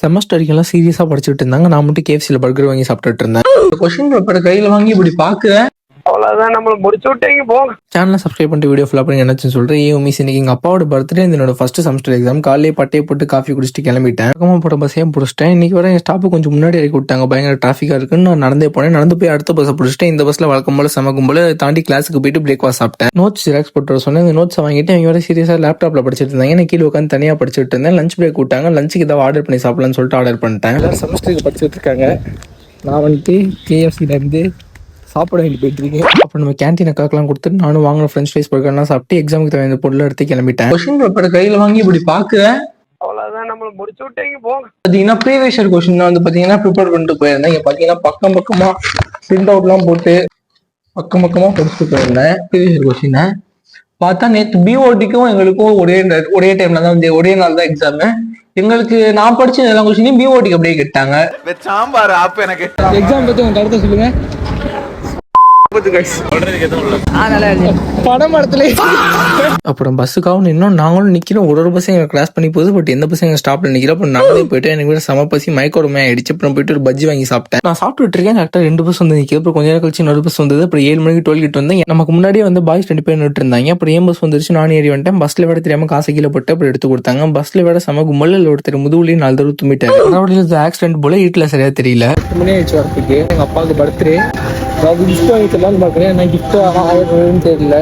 Semester வரைக்கும் சீரியஸா படிச்சுட்டு இருந்தாங்க. நான் மட்டும் கேஎஃப்சில பர்கர் வாங்கி சாப்பிட்டுட்டு இருந்தேன். கொஸ்டின் பேப்பர் கையில வாங்கி இப்படி பாக்குறேன். அவ்வளவுதான், நம்மள முடிச்சு விட்டீங்க போங்க. சேனலை சப்ஸ்கிரைப் பண்ணிட்டு வீடியோ ஃபுல்லாக பண்ணி என்னச்சுன்னு சொல்கிறேன். மிஸ் இன்னைக்கு எங்கள் அப்பாவோட பர்த்டே, என்னோட ஃபர்ஸ்ட் செமஸ்டர் எக்ஸாம். காலையிலே பட்டையை போட்டு காஃபி குடிச்சிட்டு கிளம்பிட்டேன். பக்கமாக போட்ட பஸ்ஸையும் பிடிச்சிட்டேன். இன்னைக்கு வர என் ஸ்டாப்பு கொஞ்சம் முன்னாடி இறக்கி விட்டாங்க. பயங்கர டிராஃபிக்காக இருக்குன்னு நான் நடந்தே போனேன். நடந்து போய் அடுத்த பஸ்ஸை பிடிச்சிட்டேன். இந்த பஸ்ஸில் வழக்கம் போல சமக்கும் போல தாண்டி கிளாஸுக்கு போயிட்டு பிரேக்ஃபாஸ்ட் சாப்பிட்டேன். நோட்ஸ் ஜெராக்ஸ் போட்டு வர சொன்னேன். இந்த நோட்ஸை வாங்கிட்டு அவங்க வர சீரியஸாக லேப்டாப்பில் படிச்சிட்டு இருந்தாங்க. நான் கீழே உட்காந்து தனியாக படிச்சுட்டு இருந்தேன். லஞ்ச் பிரேக் விட்டாங்க. லஞ்சுக்கு ஏதாவது ஆர்டர் பண்ணி சாப்பிடலாம்னு சொல்லிட்டு ஆர்டர் பண்ணிட்டேன். எல்லாரும் செமஸ்டருக்கு படிச்சுட்டு இருக்காங்க. நான் வந்துட்டு கேஎஃப்சிலேருந்து சாப்பிட வேண்டி போயிட்டு இருக்கேன். அப்புறம் நம்ம கேன்டீன் அக்காக்கெல்லாம் கொடுத்துட்டு நானும் வாங்கின ஃப்ரெஞ்ச் ஃப்ரைஸ் பர்கர்லாம் சாப்பிட்டு எக்ஸாமுக்கு தேவையான பொருளை எடுத்து கிளம்பிட்டேன். கொஸ்டின் பேப்பர் கையில வாங்கி இப்படி பாக்குறேன். அவ்வளவுதான், நம்மள முடிச்சு விட்டீங்க போங்க. பாத்தீங்கன்னா ப்ரீவியஸ் இயர் கொஸ்டின் வந்து பாத்தீங்கன்னா ப்ரிப்பேர் பண்ணிட்டு போயிருந்தேன். இங்க பாத்தீங்கன்னா பக்கமா பிரிண்ட் அவுட் எல்லாம் போட்டு பக்கமா படிச்சுட்டு போயிருந்தேன். ப்ரீவியஸ் இயர் கொஸ்டினை பார்த்தா நேற்று பிஓடிக்கும் எங்களுக்கும் ஒரே டைம்ல தான் வந்து ஒரே நாள் தான் எக்ஸாமு. எங்களுக்கு நான் படிச்ச எல்லா கொஸ்டினையும் பிஓடிக்கு அப்படியே கேட்டாங்க. சாம்பார் ஆப் எனக்கு எக்ஸாம் பத்தி உங்க கருத்தை சொல்லுங்க. அப்புறம் பஸ்ஸுக்காகவும் இன்னும் நாங்களும் நிக்கிறோம். ஒரு பஸ் எங்க கிராஸ் பண்ணி போகுது. பட் எந்த பஸ் எங்க ஸ்டாப்ல நிக்கிறோம். அப்புறம் நடந்தே போயிட்டு எனக்கு வீடு சம பசி மயக்கோரமே ஆயிடுச்சு. அப்புறம் போயிட்டு ஒரு பஜ்ஜி வாங்கி சாப்பிட்டேன். நான் சாப்பிட்டு இருக்கேன். கரெக்டா 2 பஸ் வந்து நிற்கிது. அப்புறம் கொஞ்ச நேரம் கழிச்சு இன்னொரு பஸ் வந்தது. அப்புறம் 7 மணிக்கு டோல்கேட் வந்தேன். நமக்கு முன்னாடியே வந்து பாய்ஸ் 2 பேர் நின்று இருந்தாங்க. அப்புறம் ஏன் பஸ் வந்துருச்சு. நானும் ஏறி வந்துட்டேன். பஸ்ல விட தெரியாம காசை கீழே போட்டு அப்புறம் எடுத்து கொடுத்தாங்க. பஸ்ல விட சம கும்பல் ஒருத்தர் முதுகுலையும் 4 தடவை தும்பிட்டாரு. அதாவது ஆக்சிடென்ட் போல வீட்டுல சரியா தெரியல. 8 மணி ஆயிடுச்சு வரத்துக்கு. எங்க அப்பாவுக்கு பர்த்டே. அதாவது கிஃப்ட் வாங்கி தரலான்னு பாக்குறேன். நான் கிஃப்ட் ஆயிரம் தெரியல.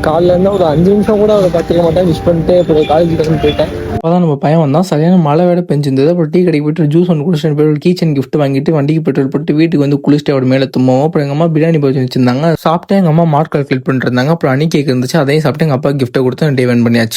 காலைல இருந்தா ஒரு 5 நிமிஷம் கூட அவரை பார்த்துக்க மாட்டேன். விஷ் பண்ணிட்டு அப்புறம் காலேஜ் கிளம்பி போயிட்டேன். அப்பதான் நம்ம பையன் வந்தான். சரியான மழை வேட பெஞ்சிருந்தது. அப்புறம் டீ கடைக்கு போயிட்டு ஜூஸ் ஒன்று குடிச்சிட்டு போய் ஒரு கீச்சன் கிஃப்ட் வாங்கிட்டு வண்டிக்கு பெட்ரோல் போட்டு வீட்டுக்கு வந்து குளிச்சுட்டு அவர் மேலே தும்போம். அப்புறம் எங்க அம்மா பிரியாணி போச்சு வச்சிருந்தாங்க. சாப்பிட்டு எங்க அம்மா மார்க் கால்குலேட் பண்ணிட்டு இருந்தாங்க. அப்புறம் அணி கேக் இருந்துச்சு. அதையும் சாப்பிட்டு எங்க அப்பா கிஃப்ட்டை கொடுத்து டே வென் பண்ணியாச்சு.